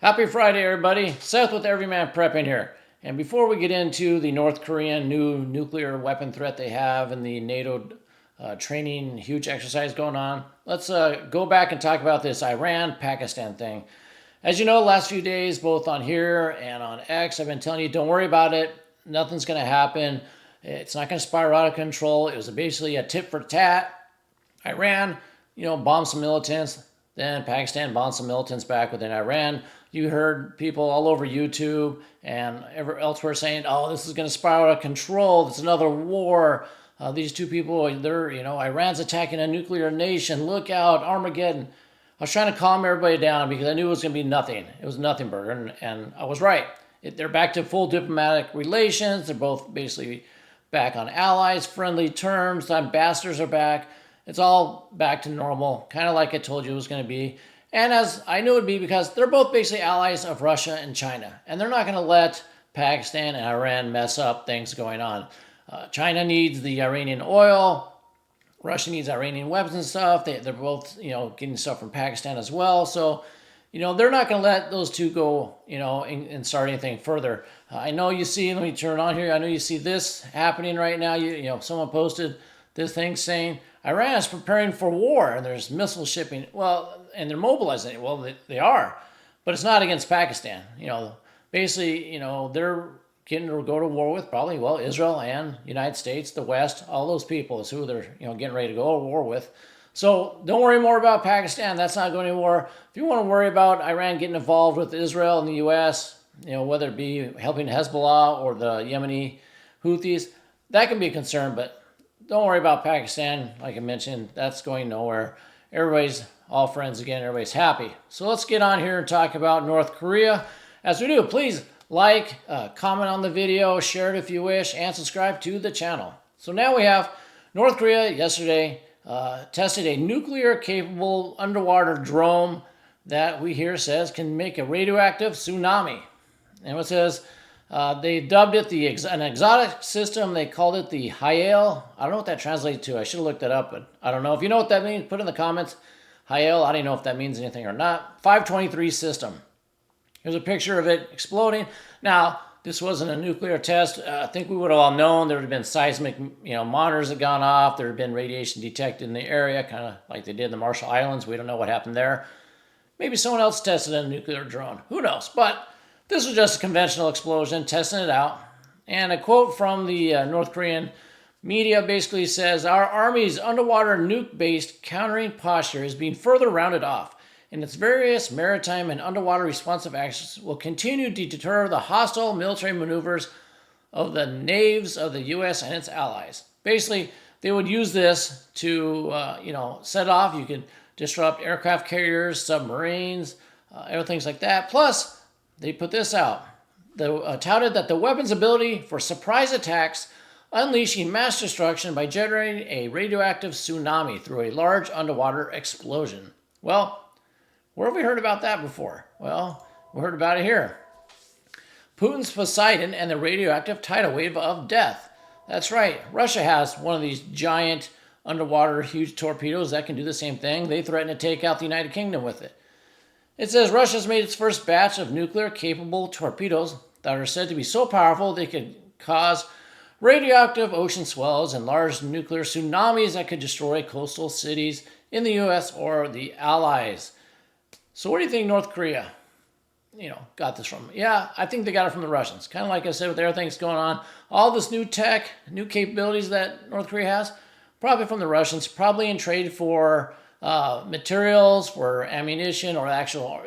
Happy Friday, everybody. Seth with Everyman Prepping here. And before we get into the North Korean new nuclear weapon threat they have and the NATO training, huge exercise going on, let's go back and talk about this Iran-Pakistan thing. As you know, the last few days, both on here and on X, I've been telling you, don't worry about it. Nothing's going to happen. It's not going to spiral out of control. It was basically a tit for tat. Iran, bombed some militants. Then Pakistan bombed some militants back within Iran. You heard people all over YouTube and elsewhere saying, oh, this is going to spiral out of control. It's another war. These two people, Iran's attacking a nuclear nation. Look out, Armageddon. I was trying to calm everybody down because I knew it was going to be nothing. It was nothing burger, and I was right. They're back to full diplomatic relations. They're both basically back on allies, friendly terms. The ambassadors are back. It's all back to normal, kind of like I told you it was going to be. And as I knew it would be, because they're both basically allies of Russia and China. And they're not going to let Pakistan and Iran mess up things going on. China needs the Iranian oil. Russia needs Iranian weapons and stuff. They're both, getting stuff from Pakistan as well. So, they're not going to let those two go, and start anything further. I know you see, let me turn on here. I know you see this happening right now. Someone posted this thing saying Iran is preparing for war and there's missile shipping. Well, and they're mobilizing it. Well, they are, but it's not against Pakistan. Basically, they're getting to go to war with probably, Israel and United States, the West, all those people is who they're, getting ready to go to war with. So don't worry more about Pakistan. That's not going anywhere. If you want to worry about Iran getting involved with Israel and the U.S., whether it be helping Hezbollah or the Yemeni Houthis, that can be a concern, but don't worry about Pakistan. Like I mentioned, that's going nowhere. Everybody's all friends again. Everybody's happy. So let's get on here and talk about North Korea. As we do, please like, comment on the video, share it if you wish, and subscribe to the channel. So now we have North Korea yesterday tested a nuclear-capable underwater drone that we hear says can make a radioactive tsunami. And it says they dubbed it an exotic system. They called it the Hayel. I don't know what that translates to. I should have looked that up, but I don't know. If you know what that means, put it in the comments. Hayel, I don't know if that means anything or not. 523 system. Here's a picture of it exploding. Now, this wasn't a nuclear test. I think we would have all known there would have been seismic, monitors that gone off. There had been radiation detected in the area, kind of like they did in the Marshall Islands. We don't know what happened there. Maybe someone else tested a nuclear drone. Who knows? But this was just a conventional explosion, testing it out. And a quote from the North Korean media basically says, our Army's underwater nuke-based countering posture is being further rounded off, and its various maritime and underwater responsive actions will continue to deter the hostile military maneuvers of the navies of the U.S. and its allies. Basically, they would use this to, set off. You could disrupt aircraft carriers, submarines, everything like that. Plus, they put this out. They touted that the weapon's ability for surprise attacks, unleashing mass destruction by generating a radioactive tsunami through a large underwater explosion. Well, where have we heard about that before? Well, we heard about it here. Putin's Poseidon and the radioactive tidal wave of death. That's right. Russia has one of these giant underwater huge torpedoes that can do the same thing. They threaten to take out the United Kingdom with it. It says Russia's made its first batch of nuclear-capable torpedoes that are said to be so powerful they could cause radioactive ocean swells and large nuclear tsunamis that could destroy coastal cities in the U.S. or the Allies. So what do you think North Korea, got this from? Yeah, I think they got it from the Russians. Kind of like I said with everything that's going on. All this new tech, new capabilities that North Korea has, probably from the Russians, probably in trade for materials, for ammunition, or actual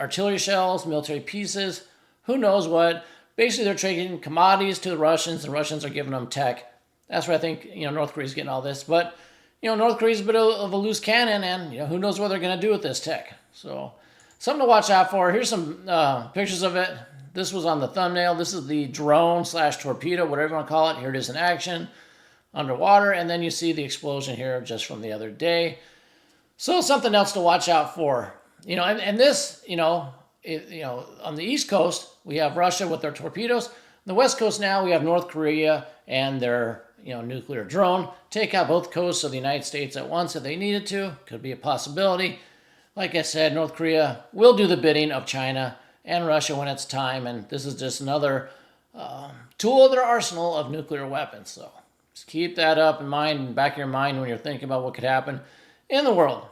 artillery shells, military pieces, who knows what. Basically, they're trading commodities to the Russians. The Russians are giving them tech. That's where I think, North Korea's getting all this. But, North Korea's a bit of a loose cannon, and, who knows what they're going to do with this tech. So, something to watch out for. Here's some pictures of it. This was on the thumbnail. This is the drone/torpedo, whatever you want to call it. Here it is in action, underwater. And then you see the explosion here just from the other day. So, something else to watch out for. And this, on the East Coast, we have Russia with their torpedoes. On the West Coast now, we have North Korea and their, nuclear drone. Take out both coasts of the United States at once if they needed to. Could be a possibility. Like I said, North Korea will do the bidding of China and Russia when it's time. And this is just another tool in their arsenal of nuclear weapons. So just keep that up in mind, in the back of your mind when you're thinking about what could happen in the world.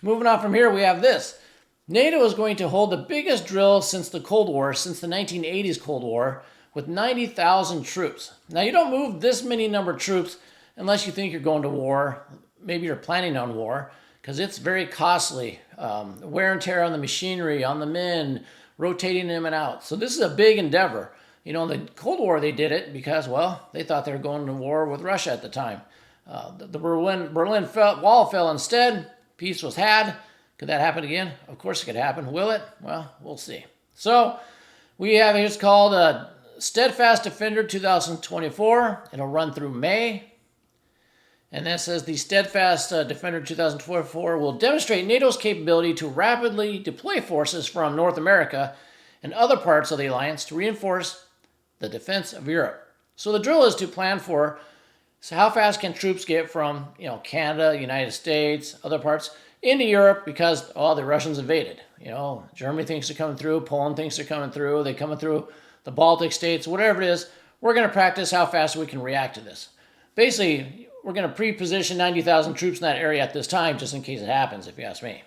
Moving on from here, we have this. NATO is going to hold the biggest drill since the Cold War, since the 1980s Cold War, with 90,000 troops. Now, you don't move this many number of troops unless you think you're going to war. Maybe you're planning on war, because it's very costly. Wear and tear on the machinery, on the men, rotating them and out. So this is a big endeavor. You know, in the Cold War, they did it because, well, they thought they were going to war with Russia at the time. The Berlin Wall fell instead. Peace was had. Could that happen again? Of course it could happen. Will it? Well, we'll see. So we have here's called a Steadfast Defender 2024. It'll run through May. And that says the Steadfast Defender 2024 will demonstrate NATO's capability to rapidly deploy forces from North America and other parts of the alliance to reinforce the defense of Europe. So the drill is to plan for how fast can troops get from Canada, United States, other parts into Europe because the Russians invaded. Germany thinks they're coming through, Poland thinks they're coming through, they're coming through the Baltic States, whatever it is. We're going to practice how fast we can react to this. Basically, we're going to pre-position 90,000 troops in that area at this time just in case it happens, if you ask me.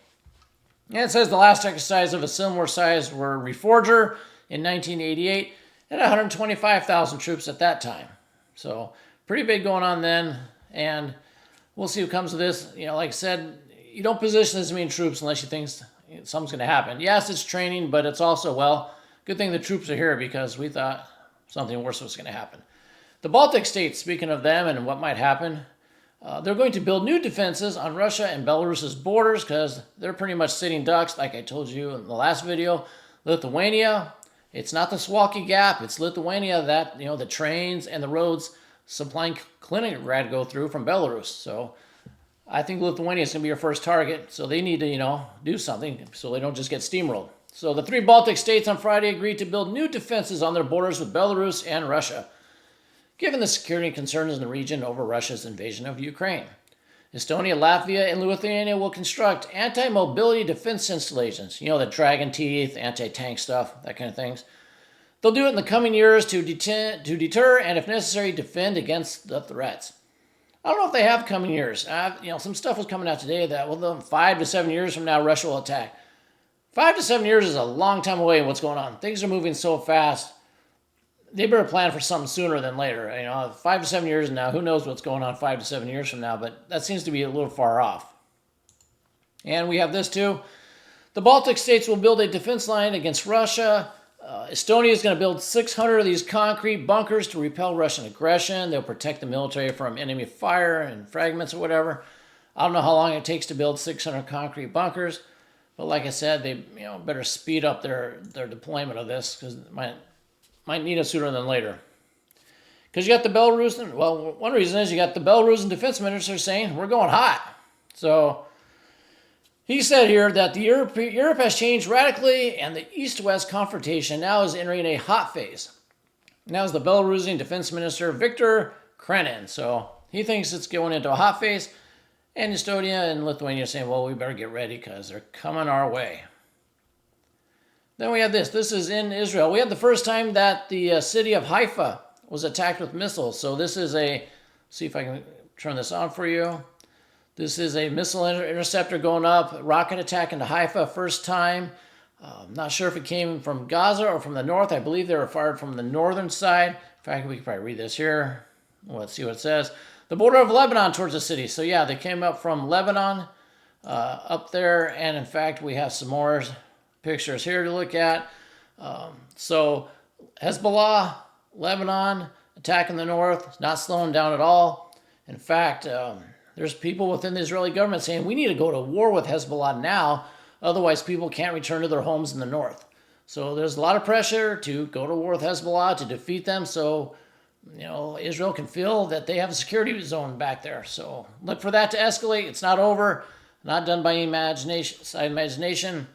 And it says the last exercise of a similar size were Reforger in 1988 and 125,000 troops at that time. So pretty big going on then, and we'll see what comes of this. Like I said, you don't position as many troops unless you think something's going to happen. Yes, it's training, but it's also, good thing the troops are here because we thought something worse was going to happen. The Baltic States, speaking of them and what might happen, they're going to build new defenses on Russia and Belarus's borders because they're pretty much sitting ducks, like I told you in the last video. Lithuania, it's not the Suwalki Gap, it's Lithuania that, the trains and the roads supplying Kaliningrad go through from Belarus. So I think Lithuania is going to be your first target, so they need to, do something so they don't just get steamrolled. So the three Baltic states on Friday agreed to build new defenses on their borders with Belarus and Russia, given the security concerns in the region over Russia's invasion of Ukraine. Estonia, Latvia, and Lithuania will construct anti-mobility defense installations, the dragon teeth, anti-tank stuff, that kind of things. They'll do it in the coming years to deter and, if necessary, defend against the threats. I don't know if they have coming years. Some stuff was coming out today that, 5 to 7 years from now, Russia will attack. 5 to 7 years is a long time away in what's going on. Things are moving so fast. They better plan for something sooner than later. 5 to 7 years now, who knows what's going on 5 to 7 years from now, but that seems to be a little far off. And we have this too. The Baltic states will build a defense line against Russia. Estonia is going to build 600 of these concrete bunkers to repel Russian aggression. They'll protect the military from enemy fire and fragments or whatever. I don't know how long it takes to build 600 concrete bunkers, but like I said, they better speed up their deployment of this because it might need it sooner than later. Because you got the Belarusian, one reason is you got the Belarusian defense minister saying, we're going hot. So he said here that the Europe has changed radically and the East-West confrontation now is entering a hot phase. And that was the Belarusian defense minister, Viktor Krenin. So he thinks it's going into a hot phase. And Estonia and Lithuania are saying, we better get ready because they're coming our way. Then we have this. This is in Israel. We had the first time that the city of Haifa was attacked with missiles. So this is see if I can turn this on for you. This is a missile interceptor going up, rocket attack into Haifa, first time. Not sure if it came from Gaza or from the north. I believe they were fired from the northern side. In fact, we can probably read this here. Let's see what it says. The border of Lebanon towards the city. So yeah, they came up from Lebanon up there. And in fact, we have some more pictures here to look at. So Hezbollah, Lebanon, attacking the north, not slowing down at all. In fact, there's people within the Israeli government saying we need to go to war with Hezbollah now, otherwise people can't return to their homes in the north. So there's a lot of pressure to go to war with Hezbollah, to defeat them, so Israel can feel that they have a security zone back there. So look for that to escalate. It's not over, not done by imagination.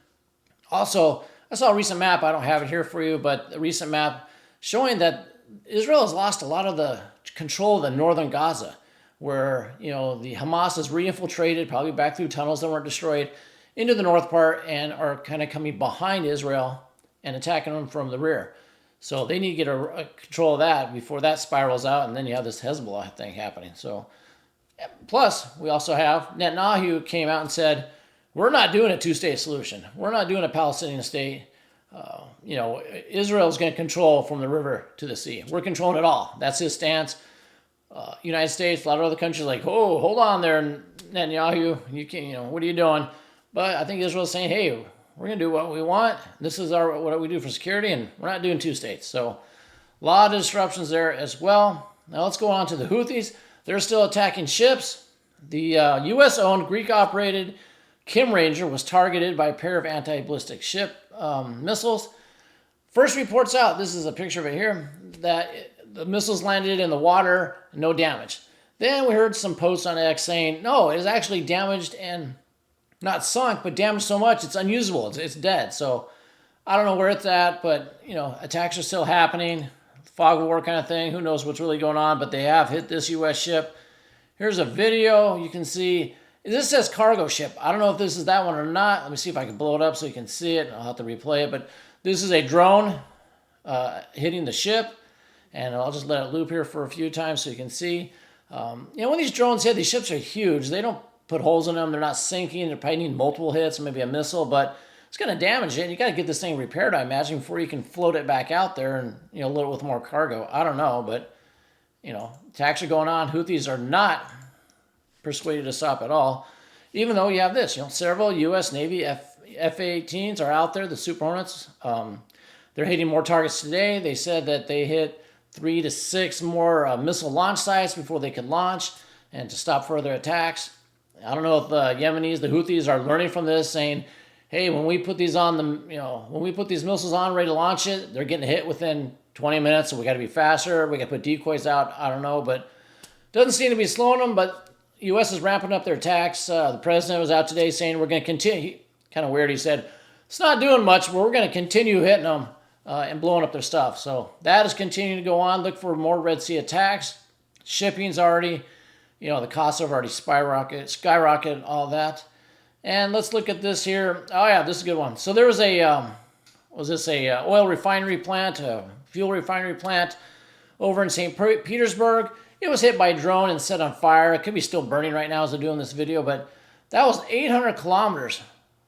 Also, I saw a recent map, I don't have it here for you, but a recent map showing that Israel has lost a lot of the control of the northern Gaza, where, the Hamas has re-infiltrated, probably back through tunnels that weren't destroyed, into the north part and are kind of coming behind Israel and attacking them from the rear. So they need to get a control of that before that spirals out, and then you have this Hezbollah thing happening. So, plus, we also have Netanyahu came out and said, we're not doing a two-state solution. We're not doing a Palestinian state. Israel's going to control from the river to the sea. We're controlling it all. That's his stance. United States, a lot of other countries like, oh, hold on there, Netanyahu. You can't, what are you doing? But I think Israel's saying, hey, we're going to do what we want. This is what we do for security, and we're not doing two states. So a lot of disruptions there as well. Now let's go on to the Houthis. They're still attacking ships. The U.S.-owned, Greek-operated Kim Ranger was targeted by a pair of anti-ballistic ship missiles. First reports out, this is a picture of it here, that the missiles landed in the water, no damage. Then we heard some posts on X saying, no, it is actually damaged and not sunk, but damaged so much it's unusable. It's dead. So I don't know where it's at, but attacks are still happening. Fog of war kind of thing. Who knows what's really going on, but they have hit this U.S. ship. Here's a video. You can see, this says cargo ship. I don't know if this is that one or not. Let me see if I can blow it up so you can see it. I'll have to replay it, but this is a drone hitting the ship, and I'll just let it loop here for a few times so you can see. When these drones hit, these ships are huge. They don't put holes in them. They're not sinking. They're probably needing multiple hits, maybe a missile, but it's going to damage it. You got to get this thing repaired, I imagine, before you can float it back out there and load it with more cargo. I don't know, but attacks are going on. Houthis are not persuaded to stop at all, even though you have this. Several U.S. Navy F-18s are out there, the Super Hornets. They're hitting more targets today. They said that they hit 3 to 6 more missile launch sites before they could launch and to stop further attacks. I don't know if the Yemenis, the Houthis, are learning from this, saying, hey, when we put these on when we put these missiles on, ready to launch it, they're getting hit within 20 minutes, so we got to be faster. We got to put decoys out. I don't know, but doesn't seem to be slowing them. But U.S. is ramping up their attacks. The president was out today saying we're going to continue. Kind of weird. He said it's not doing much, but we're going to continue hitting them and blowing up their stuff. So that is continuing to go on. Look for more Red Sea attacks. Shipping's already. The costs have already skyrocketed, all that. And let's look at this here. Oh, yeah, this is a good one. So there was a oil refinery plant, a fuel refinery plant over in St. Petersburg. It was hit by a drone and set on fire. It could be still burning right now as I'm doing this video, but that was 800 kilometers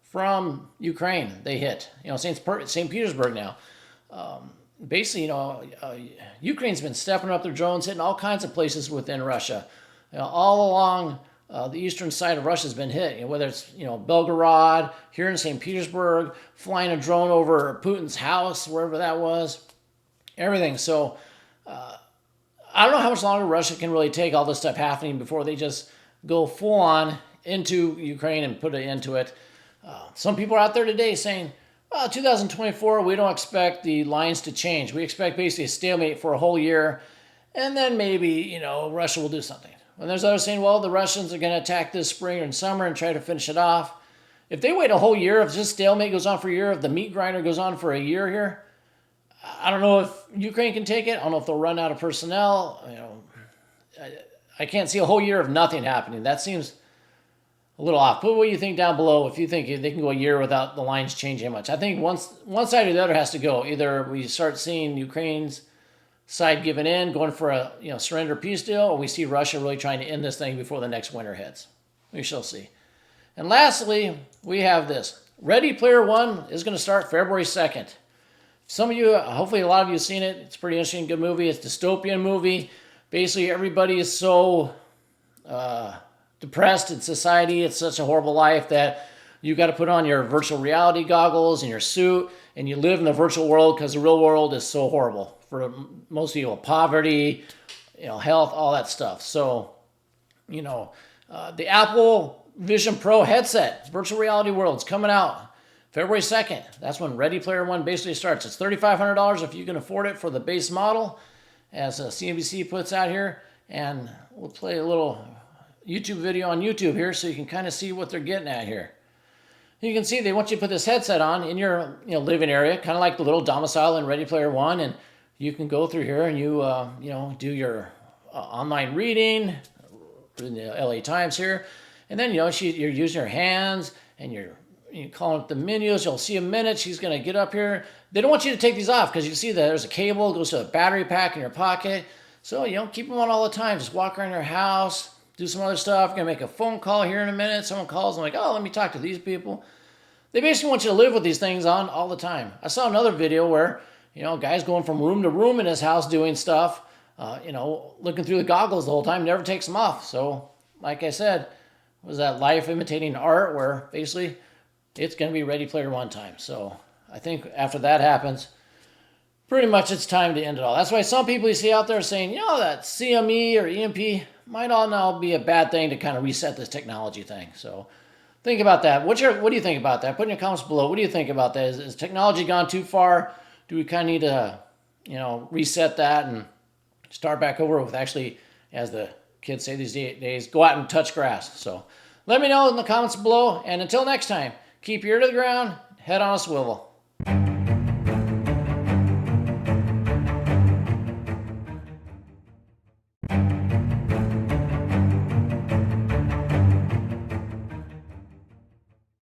from Ukraine they hit. St. Petersburg now. Ukraine's been stepping up their drones, hitting all kinds of places within Russia. All along the eastern side of Russia has been hit, whether it's Belgorod, here in St. Petersburg, flying a drone over Putin's house, wherever that was, everything. So I don't know how much longer Russia can really take all this stuff happening before they just go full on into Ukraine and put an end to it. Some people are out there today saying, well, 2024, we don't expect the lines to change. We expect basically a stalemate for a whole year, and then maybe, Russia will do something. And there's others saying, well, the Russians are going to attack this spring and summer and try to finish it off. If they wait a whole year, if this stalemate goes on for a year, if the meat grinder goes on for a year here, I don't know if Ukraine can take it. I don't know if they'll run out of personnel. I can't see a whole year of nothing happening. That seems a little off. Put what you think down below if you think they can go a year without the lines changing much. I think one side or the other has to go. Either we start seeing Ukraine's side giving in, going for a surrender peace deal, or we see Russia really trying to end this thing before the next winter hits. We shall see. And lastly, we have this. Ready Player One is going to start February 2nd. Some of you, hopefully a lot of you have seen it. It's a pretty interesting, good movie. It's a dystopian movie. Basically, everybody is so depressed in society. It's such a horrible life that you got to put on your virtual reality goggles and your suit, and you live in the virtual world because the real world is so horrible for most people. Poverty, health, all that stuff. So, the Apple Vision Pro headset, virtual reality world's coming out February 2nd. That's when Ready Player One basically starts. It's $3,500 if you can afford it for the base model, as CNBC puts out here. And we'll play a little YouTube video on YouTube here so you can kind of see what they're getting at here. You can see they want you to put this headset on in your living area, kind of like the little domicile in Ready Player One, and you can go through here and you do your online reading in the LA Times here, and then you're using your hands and your you call it the menus. You'll see a minute. She's going to get up here. They don't want you to take these off because you see that there's a cable, goes to a battery pack in your pocket. So, keep them on all the time. Just walk around your house, do some other stuff. You're going to make a phone call here in a minute. Someone calls and like, oh, let me talk to these people. They basically want you to live with these things on all the time. I saw another video where, guy's going from room to room in his house doing stuff, looking through the goggles the whole time, never takes them off. So, like I said, was that life imitating art where basically it's going to be Ready Player One time. So I think after that happens, pretty much it's time to end it all. That's why some people you see out there saying, that CME or EMP might all now be a bad thing to kind of reset this technology thing. So think about that. What do you think about that? Put in your comments below. What do you think about that? Is technology gone too far? Do we kind of need to, reset that and start back over with actually, as the kids say these days, go out and touch grass? So let me know in the comments below. And until next time, keep your ear to the ground, head on a swivel.